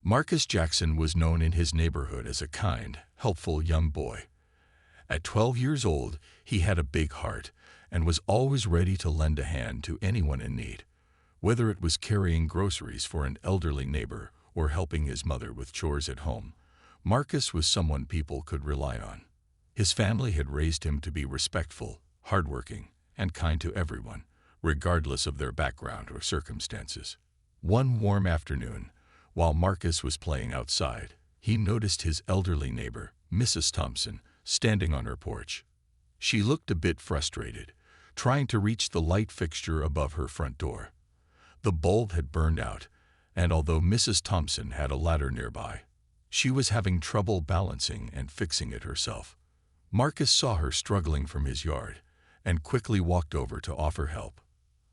Marcus Jackson was known in his neighborhood as a kind, helpful young boy. At 12 years old, he had a big heart and was always ready to lend a hand to anyone in need, whether it was carrying groceries for an elderly neighbor or helping his mother with chores at home. Marcus was someone people could rely on. His family had raised him to be respectful, hardworking, and kind to everyone, regardless of their background or circumstances. One warm afternoon, while Marcus was playing outside, he noticed his elderly neighbor, Mrs. Thompson, standing on her porch. She looked a bit frustrated, trying to reach the light fixture above her front door. The bulb had burned out, and although Mrs. Thompson had a ladder nearby, she was having trouble balancing and fixing it herself. Marcus saw her struggling from his yard and quickly walked over to offer help.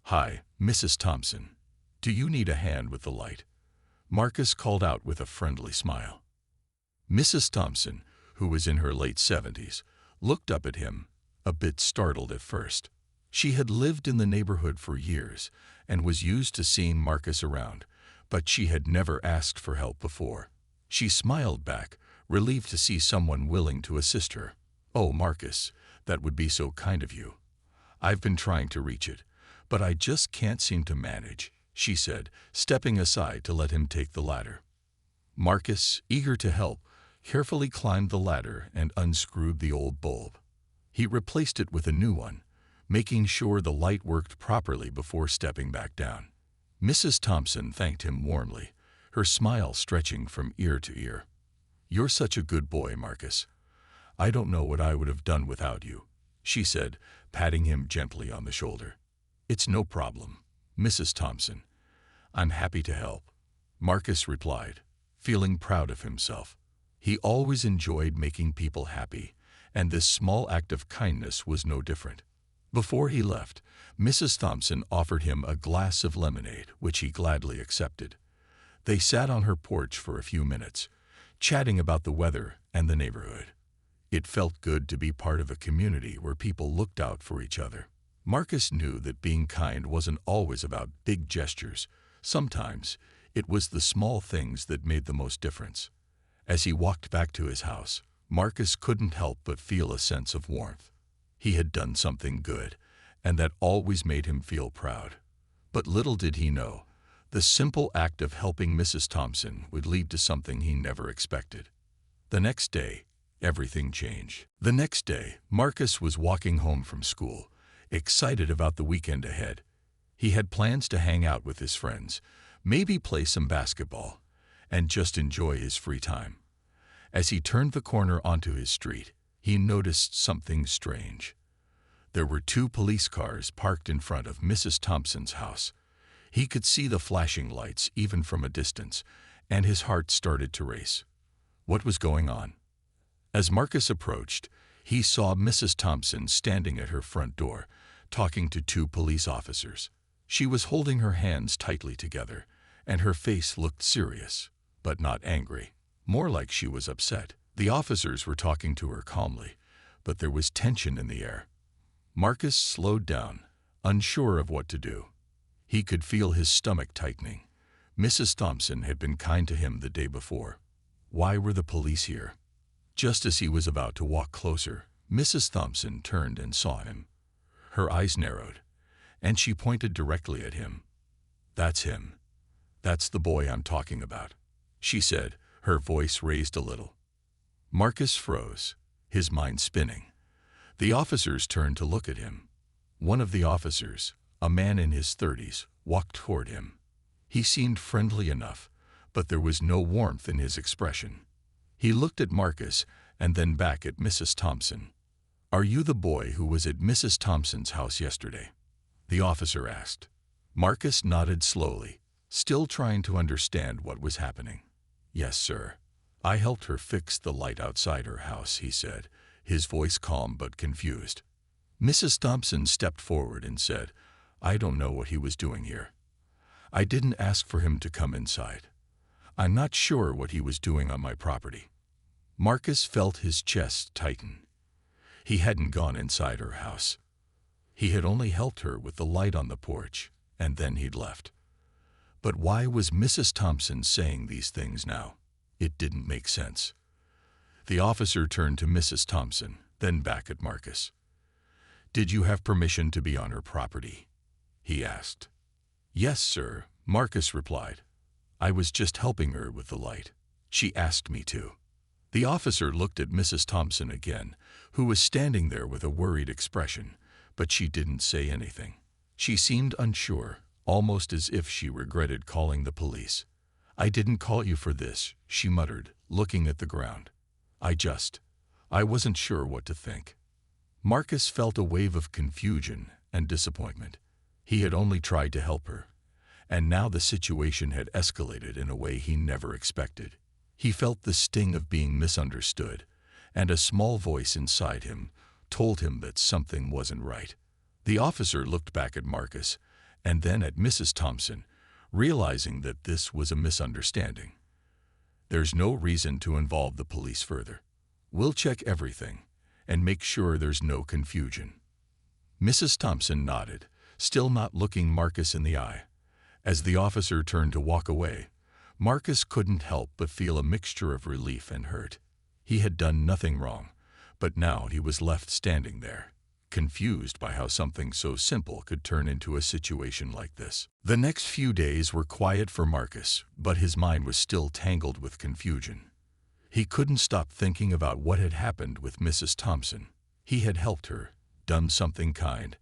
"Hi, Mrs. Thompson. Do you need a hand with the light?" Marcus called out with a friendly smile. Mrs. Thompson, who was in her late 70s, looked up at him, a bit startled at first. She had lived in the neighborhood for years and was used to seeing Marcus around, but she had never asked for help before. She smiled back, relieved to see someone willing to assist her. "Oh, Marcus, that would be so kind of you. I've been trying to reach it, but I just can't seem to manage," she said, stepping aside to let him take the ladder. Marcus, eager to help, carefully climbed the ladder and unscrewed the old bulb. He replaced it with a new one, making sure the light worked properly before stepping back down. Mrs. Thompson thanked him warmly, her smile stretching from ear to ear. "You're such a good boy, Marcus. I don't know what I would have done without you," she said, patting him gently on the shoulder. "It's no problem, Mrs. Thompson. I'm happy to help," Marcus replied, feeling proud of himself. He always enjoyed making people happy, and this small act of kindness was no different. Before he left, Mrs. Thompson offered him a glass of lemonade, which he gladly accepted. They sat on her porch for a few minutes, chatting about the weather and the neighborhood. It felt good to be part of a community where people looked out for each other. Marcus knew that being kind wasn't always about big gestures. Sometimes it was the small things that made the most difference. As he walked back to his house, Marcus couldn't help but feel a sense of warmth. He had done something good, and that always made him feel proud. But little did he know, the simple act of helping Mrs. Thompson would lead to something he never expected. The next day, everything changed. The next day, Marcus was walking home from school, excited about the weekend ahead. He had plans to hang out with his friends, maybe play some basketball, and just enjoy his free time. As he turned the corner onto his street, he noticed something strange. There were 2 police cars parked in front of Mrs. Thompson's house. He could see the flashing lights even from a distance, and his heart started to race. What was going on? As Marcus approached, he saw Mrs. Thompson standing at her front door, talking to 2 police officers. She was holding her hands tightly together, and her face looked serious, but not angry. More like she was upset. The officers were talking to her calmly, but there was tension in the air. Marcus slowed down, unsure of what to do. He could feel his stomach tightening. Mrs. Thompson had been kind to him the day before. Why were the police here? Just as he was about to walk closer, Mrs. Thompson turned and saw him. Her eyes narrowed, and she pointed directly at him. "That's him. That's the boy I'm talking about," she said, her voice raised a little. Marcus froze, his mind spinning. The officers turned to look at him. One of the officers, a man in his 30s, walked toward him. He seemed friendly enough, but there was no warmth in his expression. He looked at Marcus and then back at Mrs. Thompson. "Are you the boy who was at Mrs. Thompson's house yesterday?" the officer asked. Marcus nodded slowly, still trying to understand what was happening. "Yes, sir. I helped her fix the light outside her house," he said, his voice calm but confused. Mrs. Thompson stepped forward and said, "I don't know what he was doing here. I didn't ask for him to come inside. I'm not sure what he was doing on my property." Marcus felt his chest tighten. He hadn't gone inside her house. He had only helped her with the light on the porch, and then he'd left. But why was Mrs. Thompson saying these things now? It didn't make sense. The officer turned to Mrs. Thompson, then back at Marcus. "Did you have permission to be on her property?" he asked. "Yes, sir," Marcus replied. "I was just helping her with the light. She asked me to." The officer looked at Mrs. Thompson again, who was standing there with a worried expression, but she didn't say anything. She seemed unsure, almost as if she regretted calling the police. "I didn't call you for this," she muttered, looking at the ground. I wasn't sure what to think." Marcus felt a wave of confusion and disappointment. He had only tried to help her, and now the situation had escalated in a way he never expected. He felt the sting of being misunderstood, and a small voice inside him told him that something wasn't right. The officer looked back at Marcus and then at Mrs. Thompson, realizing that this was a misunderstanding. "There's no reason to involve the police further. We'll check everything and make sure there's no confusion." Mrs. Thompson nodded, still not looking Marcus in the eye. As the officer turned to walk away, Marcus couldn't help but feel a mixture of relief and hurt. He had done nothing wrong, but now he was left standing there, confused by how something so simple could turn into a situation like this. The next few days were quiet for Marcus, but his mind was still tangled with confusion. He couldn't stop thinking about what had happened with Mrs. Thompson. He had helped her, done something kind,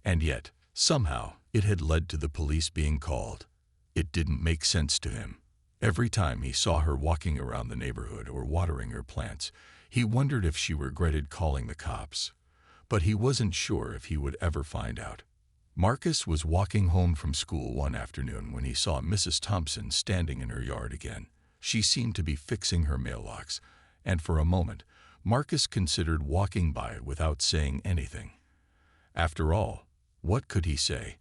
and yet, somehow, it had led to the police being called. It didn't make sense to him. Every time he saw her walking around the neighborhood or watering her plants, he wondered if she regretted calling the cops. But he wasn't sure if he would ever find out. Marcus was walking home from school one afternoon when he saw Mrs. Thompson standing in her yard again. She seemed to be fixing her maillocks, and for a moment, Marcus considered walking by without saying anything. After all, what could he say?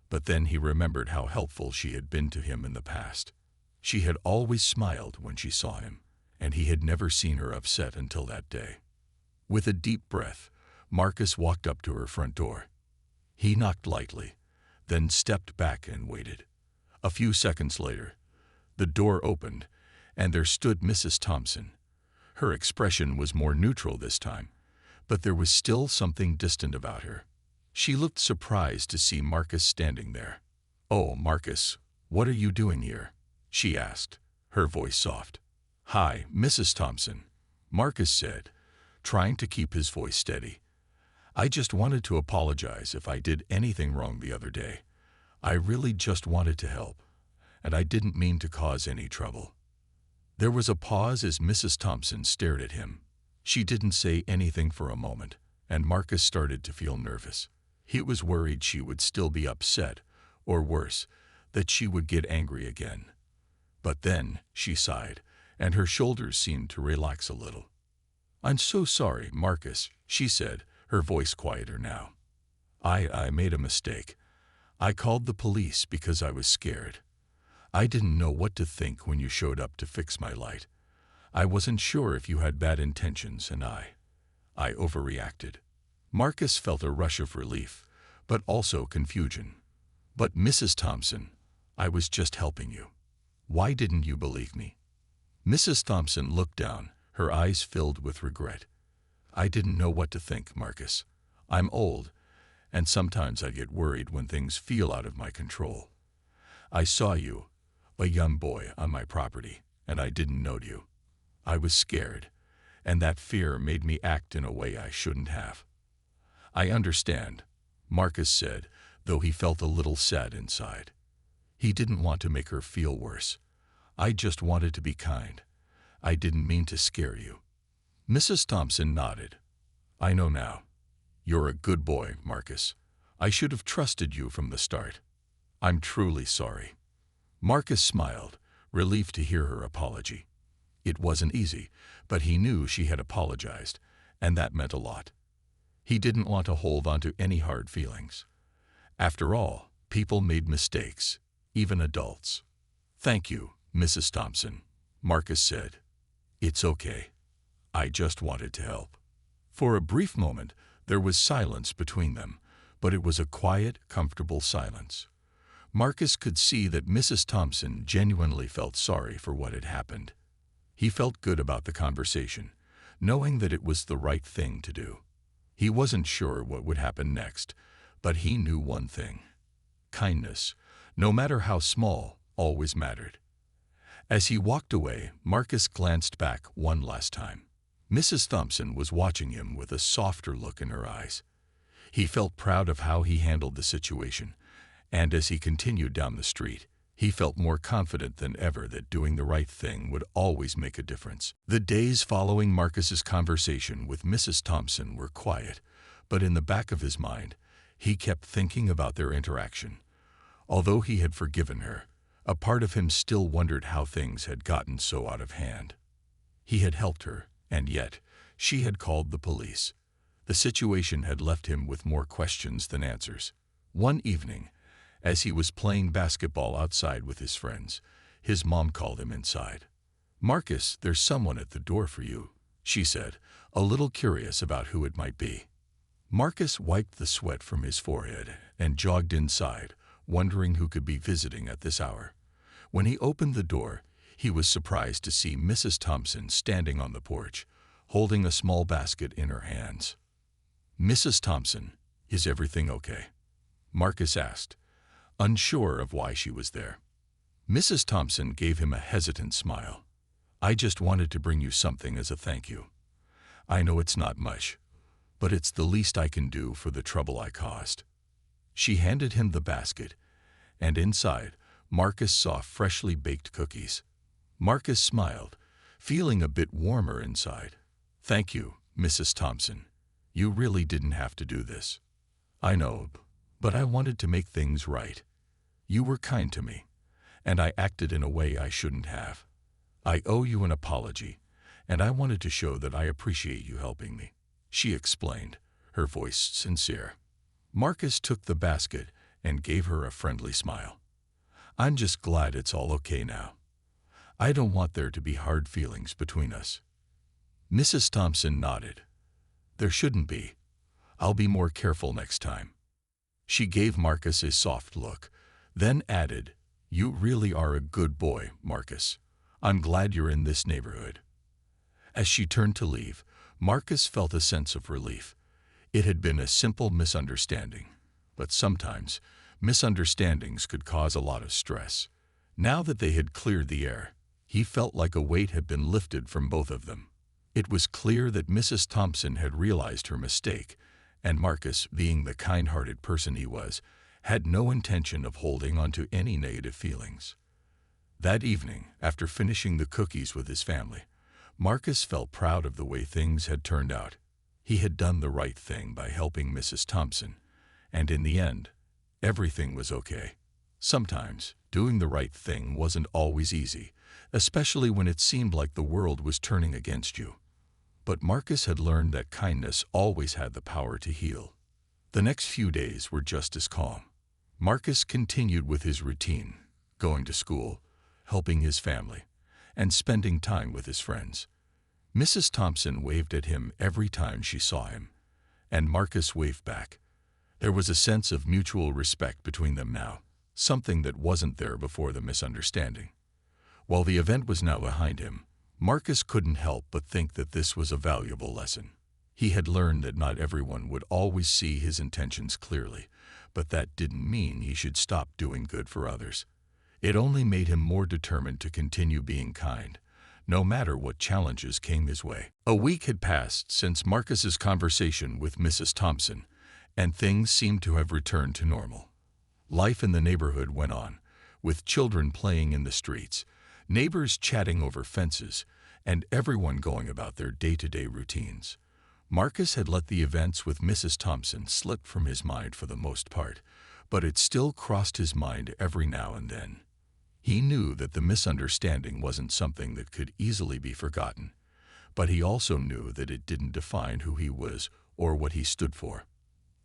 But then he remembered how helpful she had been to him in the past. She had always smiled when she saw him, and he had never seen her upset until that day. With a deep breath, Marcus walked up to her front door. He knocked lightly, then stepped back and waited. A few seconds later, the door opened, and there stood Mrs. Thompson. Her expression was more neutral this time, but there was still something distant about her. She looked surprised to see Marcus standing there. "Oh, Marcus, what are you doing here?" she asked, her voice soft. "Hi, Mrs. Thompson," Marcus said, trying to keep his voice steady. "I just wanted to apologize if I did anything wrong the other day. I really just wanted to help, and I didn't mean to cause any trouble." There was a pause as Mrs. Thompson stared at him. She didn't say anything for a moment, and Marcus started to feel nervous. He was worried she would still be upset, or worse, that she would get angry again. But then she sighed, and her shoulders seemed to relax a little. "I'm so sorry, Marcus," she said, her voice quieter now. I made a mistake. I called the police because I was scared. I didn't know what to think when you showed up to fix my light. I wasn't sure if you had bad intentions, and I overreacted." Marcus felt a rush of relief, but also confusion. "But Mrs. Thompson, I was just helping you. Why didn't you believe me?" Mrs. Thompson looked down, her eyes filled with regret. "I didn't know what to think, Marcus. I'm old, and sometimes I get worried when things feel out of my control. I saw you, a young boy, on my property, and I didn't know you. I was scared, and that fear made me act in a way I shouldn't have." "I understand," Marcus said, though he felt a little sad inside. He didn't want to make her feel worse. "I just wanted to be kind. I didn't mean to scare you." Mrs. Thompson nodded. "I know now. You're a good boy, Marcus. I should have trusted you from the start. I'm truly sorry." Marcus smiled, relieved to hear her apology. It wasn't easy, but he knew she had apologized, and that meant a lot. He didn't want to hold on to any hard feelings. After all, people made mistakes, even adults. "Thank you, Mrs. Thompson," Marcus said. "It's okay. I just wanted to help." For a brief moment, there was silence between them, but it was a quiet, comfortable silence. Marcus could see that Mrs. Thompson genuinely felt sorry for what had happened. He felt good about the conversation, knowing that it was the right thing to do. He wasn't sure what would happen next, but he knew one thing. Kindness, no matter how small, always mattered. As he walked away, Marcus glanced back one last time. Mrs. Thompson was watching him with a softer look in her eyes. He felt proud of how he handled the situation, and as he continued down the street, he felt more confident than ever that doing the right thing would always make a difference. The days following Marcus's conversation with Mrs. Thompson were quiet, but in the back of his mind, he kept thinking about their interaction. Although he had forgiven her, a part of him still wondered how things had gotten so out of hand. He had helped her, and yet she had called the police. The situation had left him with more questions than answers. One evening, as he was playing basketball outside with his friends, his mom called him inside. "Marcus, there's someone at the door for you," she said, a little curious about who it might be. Marcus wiped the sweat from his forehead and jogged inside, wondering who could be visiting at this hour. When he opened the door, he was surprised to see Mrs. Thompson standing on the porch, holding a small basket in her hands. "Mrs. Thompson, is everything okay?" Marcus asked, unsure of why she was there. Mrs. Thompson gave him a hesitant smile. "I just wanted to bring you something as a thank you. I know it's not much, but it's the least I can do for the trouble I caused." She handed him the basket, and inside, Marcus saw freshly baked cookies. Marcus smiled, feeling a bit warmer inside. "Thank you, Mrs. Thompson. You really didn't have to do this. I know, but I wanted to make things right. You were kind to me, and I acted in a way I shouldn't have. I owe you an apology, and I wanted to show that I appreciate you helping me," she explained, her voice sincere. Marcus took the basket and gave her a friendly smile. "I'm just glad it's all okay now. I don't want there to be hard feelings between us." Mrs. Thompson nodded. "There shouldn't be. I'll be more careful next time." She gave Marcus a soft look, then added, "You really are a good boy, Marcus. I'm glad you're in this neighborhood." As she turned to leave, Marcus felt a sense of relief. It had been a simple misunderstanding, but sometimes misunderstandings could cause a lot of stress. Now that they had cleared the air, he felt like a weight had been lifted from both of them. It was clear that Mrs. Thompson had realized her mistake, and Marcus, being the kind-hearted person he was, had no intention of holding on to any negative feelings. That evening, after finishing the cookies with his family, Marcus felt proud of the way things had turned out. He had done the right thing by helping Mrs. Thompson, and in the end, everything was okay. Sometimes, doing the right thing wasn't always easy, especially when it seemed like the world was turning against you. But Marcus had learned that kindness always had the power to heal. The next few days were just as calm. Marcus continued with his routine, going to school, helping his family, and spending time with his friends. Mrs. Thompson waved at him every time she saw him, and Marcus waved back. There was a sense of mutual respect between them now, something that wasn't there before the misunderstanding. While the event was now behind him, Marcus couldn't help but think that this was a valuable lesson. He had learned that not everyone would always see his intentions clearly, but that didn't mean he should stop doing good for others. It only made him more determined to continue being kind, no matter what challenges came his way. A week had passed since Marcus's conversation with Mrs. Thompson, and things seemed to have returned to normal. Life in the neighborhood went on, with children playing in the streets, neighbors chatting over fences, and everyone going about their day-to-day routines. Marcus had let the events with Mrs. Thompson slip from his mind for the most part, but it still crossed his mind every now and then. He knew that the misunderstanding wasn't something that could easily be forgotten, but he also knew that it didn't define who he was or what he stood for.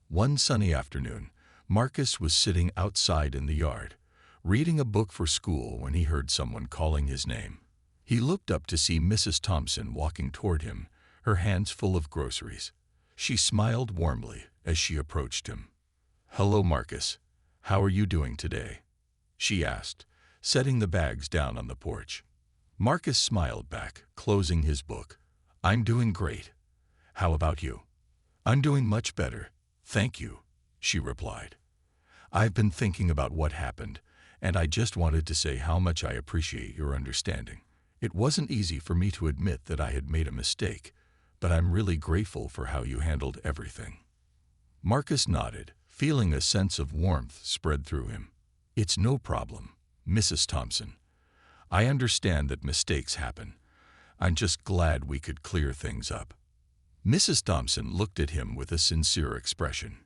One sunny afternoon, Marcus was sitting outside in the yard, reading a book for school when he heard someone calling his name. He looked up to see Mrs. Thompson walking toward him, her hands full of groceries. She smiled warmly as she approached him. "Hello, Marcus. How are you doing today?" she asked, setting the bags down on the porch. Marcus smiled back, closing his book. I'm doing great. How about you? I'm doing much better, thank you, she replied. I've been thinking about what happened, and I just wanted to say how much I appreciate your understanding. It wasn't easy for me to admit that I had made a mistake, but I'm really grateful for how you handled everything. Marcus nodded, feeling a sense of warmth spread through him. It's no problem, Mrs. Thompson. I understand that mistakes happen. I'm just glad we could clear things up. Mrs. Thompson looked at him with a sincere expression.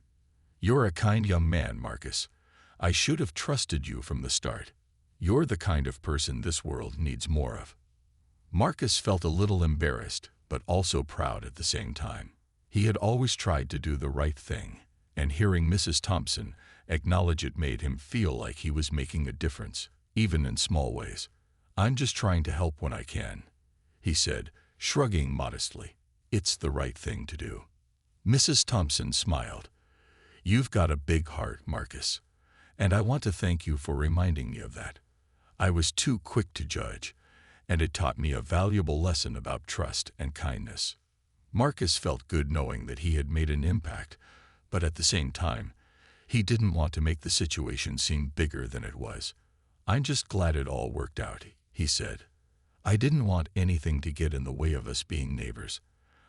You're a kind young man, Marcus. I should have trusted you from the start. You're the kind of person this world needs more of. Marcus felt a little embarrassed, but also proud at the same time. He had always tried to do the right thing, and hearing Mrs. Thompson acknowledge it made him feel like he was making a difference, even in small ways. I'm just trying to help when I can, he said, shrugging modestly. It's the right thing to do. Mrs. Thompson smiled. You've got a big heart, Marcus, and I want to thank you for reminding me of that. I was too quick to judge, and it taught me a valuable lesson about trust and kindness. Marcus felt good knowing that he had made an impact, but at the same time, he didn't want to make the situation seem bigger than it was. I'm just glad it all worked out, he said. I didn't want anything to get in the way of us being neighbors.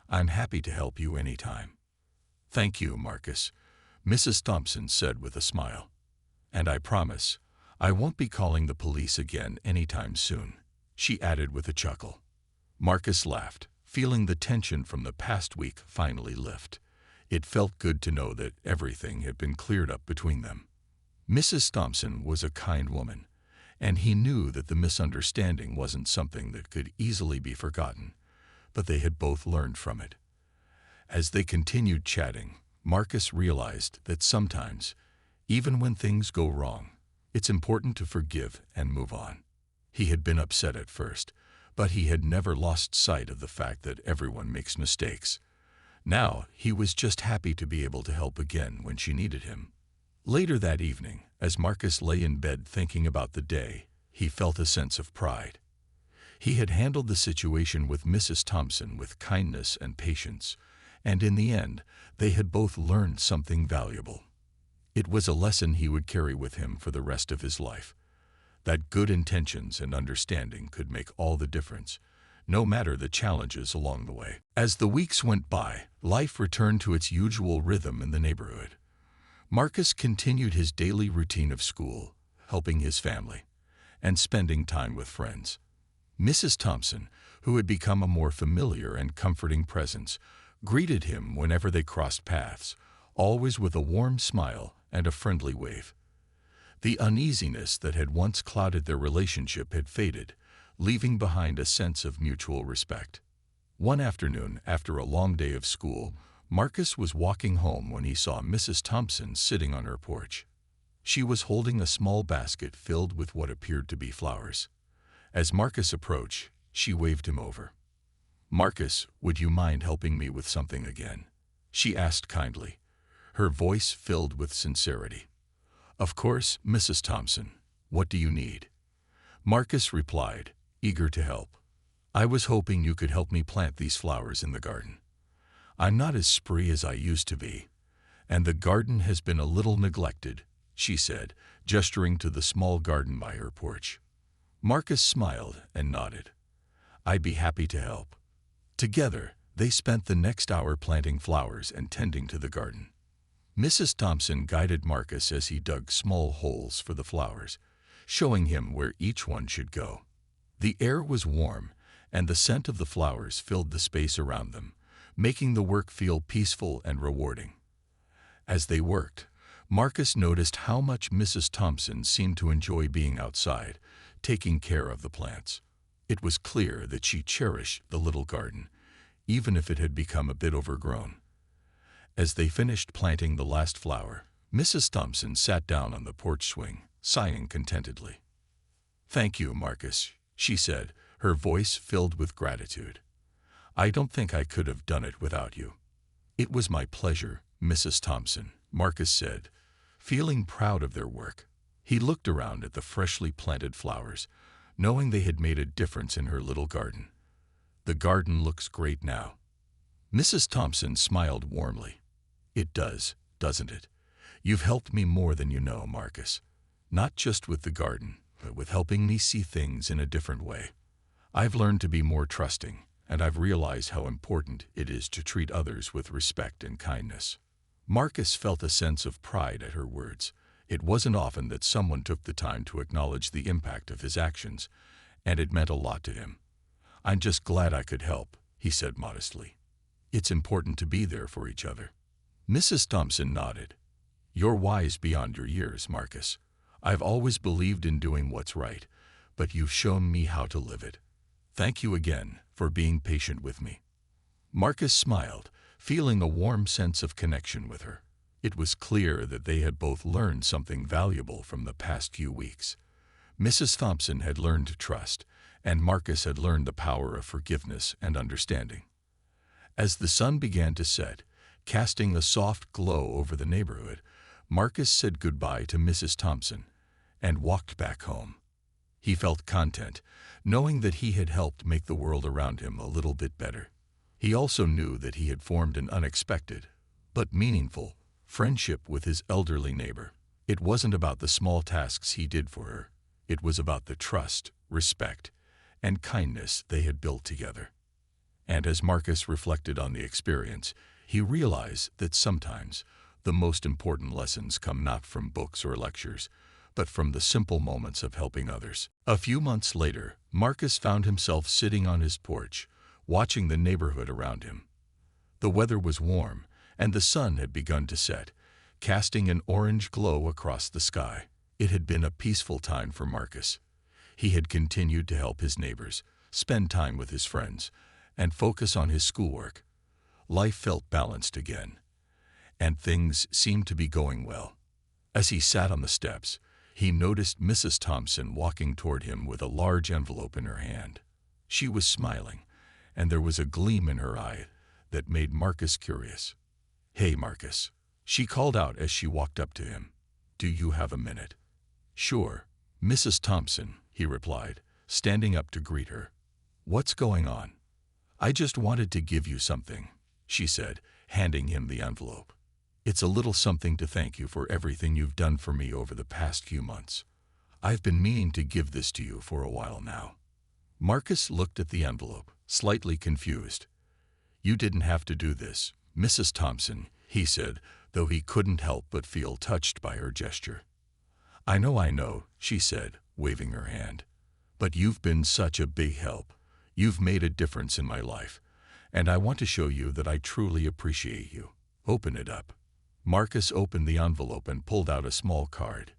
I'm happy to help you anytime. Thank you, Marcus, Mrs. Thompson said with a smile. And I promise, I won't be calling the police again anytime soon, she added with a chuckle. Marcus laughed, feeling the tension from the past week finally lift. It felt good to know that everything had been cleared up between them. Mrs. Thompson was a kind woman, and he knew that the misunderstanding wasn't something that could easily be forgotten, but they had both learned from it. As they continued chatting, Marcus realized that sometimes, even when things go wrong, it's important to forgive and move on. He had been upset at first, but he had never lost sight of the fact that everyone makes mistakes. Now, he was just happy to be able to help again when she needed him. Later that evening, as Marcus lay in bed thinking about the day, he felt a sense of pride. He had handled the situation with Mrs. Thompson with kindness and patience, and in the end, they had both learned something valuable. It was a lesson he would carry with him for the rest of his life, that good intentions and understanding could make all the difference, no matter the challenges along the way. As the weeks went by, life returned to its usual rhythm in the neighborhood. Marcus continued his daily routine of school, helping his family, and spending time with friends. Mrs. Thompson, who had become a more familiar and comforting presence, greeted him whenever they crossed paths, always with a warm smile and a friendly wave. The uneasiness that had once clouded their relationship had faded, leaving behind a sense of mutual respect. One afternoon, after a long day of school, Marcus was walking home when he saw Mrs. Thompson sitting on her porch. She was holding a small basket filled with what appeared to be flowers. As Marcus approached, she waved him over. "Marcus, would you mind helping me with something again?" she asked kindly, her voice filled with sincerity. "Of course, Mrs. Thompson. What do you need?" Marcus replied, eager to help. "I was hoping you could help me plant these flowers in the garden. I'm not as spree as I used to be, and the garden has been a little neglected," she said, gesturing to the small garden by her porch. Marcus smiled and nodded. "I'd be happy to help." Together, they spent the next hour planting flowers and tending to the garden. Mrs. Thompson guided Marcus as he dug small holes for the flowers, showing him where each one should go. The air was warm, and the scent of the flowers filled the space around them, making the work feel peaceful and rewarding. As they worked, Marcus noticed how much Mrs. Thompson seemed to enjoy being outside, taking care of the plants. It was clear that she cherished the little garden, even if it had become a bit overgrown. As they finished planting the last flower, Mrs. Thompson sat down on the porch swing, sighing contentedly. "Thank you, Marcus," she said, her voice filled with gratitude. "I don't think I could have done it without you." "It was my pleasure, Mrs. Thompson," Marcus said, feeling proud of their work. He looked around at the freshly planted flowers, knowing they had made a difference in her little garden. "The garden looks great now." Mrs. Thompson smiled warmly. "It does, doesn't it? You've helped me more than you know, Marcus. Not just with the garden, but with helping me see things in a different way. I've learned to be more trusting, and I've realized how important it is to treat others with respect and kindness." Marcus felt a sense of pride at her words. It wasn't often that someone took the time to acknowledge the impact of his actions, and it meant a lot to him. "I'm just glad I could help," he said modestly. "It's important to be there for each other." Mrs. Thompson nodded. "You're wise beyond your years, Marcus. I've always believed in doing what's right, but you've shown me how to live it. Thank you again for being patient with me." Marcus smiled, feeling a warm sense of connection with her. It was clear that they had both learned something valuable from the past few weeks. Mrs. Thompson had learned to trust, and Marcus had learned the power of forgiveness and understanding. As the sun began to set, casting a soft glow over the neighborhood, Marcus said goodbye to Mrs. Thompson and walked back home. He felt content, knowing that he had helped make the world around him a little bit better. He also knew that he had formed an unexpected, but meaningful, friendship with his elderly neighbor. It wasn't about the small tasks he did for her. It was about the trust, respect, and kindness they had built together. And as Marcus reflected on the experience, he realized that sometimes the most important lessons come not from books or lectures, but from the simple moments of helping others. A few months later, Marcus found himself sitting on his porch, watching the neighborhood around him. The weather was warm, and the sun had begun to set, casting an orange glow across the sky. It had been a peaceful time for Marcus. He had continued to help his neighbors, spend time with his friends, and focus on his schoolwork. Life felt balanced again, and things seemed to be going well. As he sat on the steps, he noticed Mrs. Thompson walking toward him with a large envelope in her hand. She was smiling, and there was a gleam in her eye that made Marcus curious. "Hey, Marcus," she called out as she walked up to him. "Do you have a minute?" "Sure, Mrs. Thompson," he replied, standing up to greet her. "What's going on?" "I just wanted to give you something," she said, handing him the envelope. "It's a little something to thank you for everything you've done for me over the past few months. I've been meaning to give this to you for a while now." Marcus looked at the envelope, slightly confused. "You didn't have to do this, Mrs. Thompson," he said, though he couldn't help but feel touched by her gesture. I know," she said, waving her hand. "But you've been such a big help. You've made a difference in my life, and I want to show you that I truly appreciate you. Open it up." Marcus opened the envelope and pulled out a small card.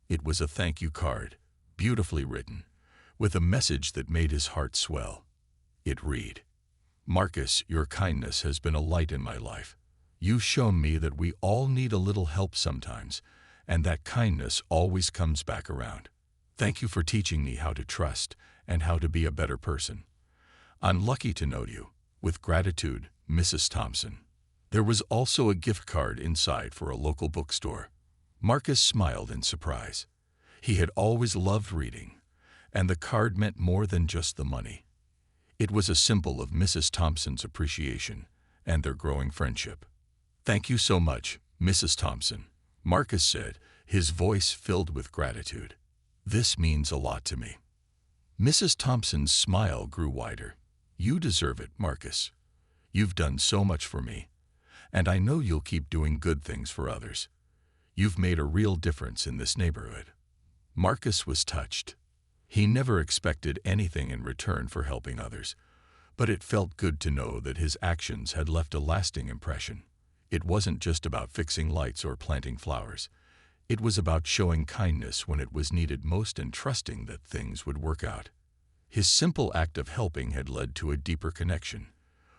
It was a thank you card, beautifully written, with a message that made his heart swell. It read, "Marcus, your kindness has been a light in my life. You've shown me that we all need a little help sometimes, and that kindness always comes back around. Thank you for teaching me how to trust and how to be a better person. I'm lucky to know you. With gratitude, Mrs. Thompson." There was also a gift card inside for a local bookstore. Marcus smiled in surprise. He had always loved reading, and the card meant more than just the money. It was a symbol of Mrs. Thompson's appreciation and their growing friendship. "Thank you so much, Mrs. Thompson," Marcus said, his voice filled with gratitude. "This means a lot to me." Mrs. Thompson's smile grew wider. "You deserve it, Marcus. You've done so much for me, and I know you'll keep doing good things for others. You've made a real difference in this neighborhood." Marcus was touched. He never expected anything in return for helping others, but it felt good to know that his actions had left a lasting impression. It wasn't just about fixing lights or planting flowers. It was about showing kindness when it was needed most and trusting that things would work out. His simple act of helping had led to a deeper connection,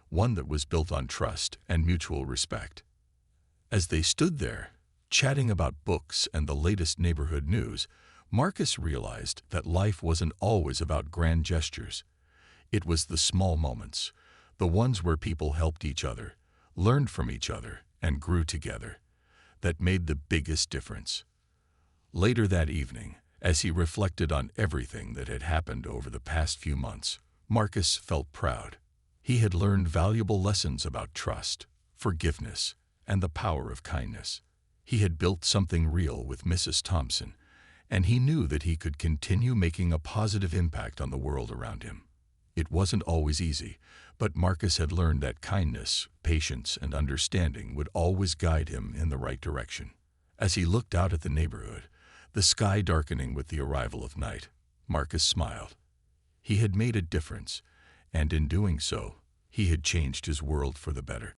one that was built on trust and mutual respect. As they stood there, chatting about books and the latest neighborhood news, Marcus realized that life wasn't always about grand gestures. It was the small moments, the ones where people helped each other, learned from each other, and grew together, that made the biggest difference. Later that evening, as he reflected on everything that had happened over the past few months, Marcus felt proud. He had learned valuable lessons about trust, forgiveness, and the power of kindness. He had built something real with Mrs. Thompson, and he knew that he could continue making a positive impact on the world around him. It wasn't always easy, but Marcus had learned that kindness, patience, and understanding would always guide him in the right direction. As he looked out at the neighborhood, the sky darkening with the arrival of night, Marcus smiled. He had made a difference, and in doing so, he had changed his world for the better.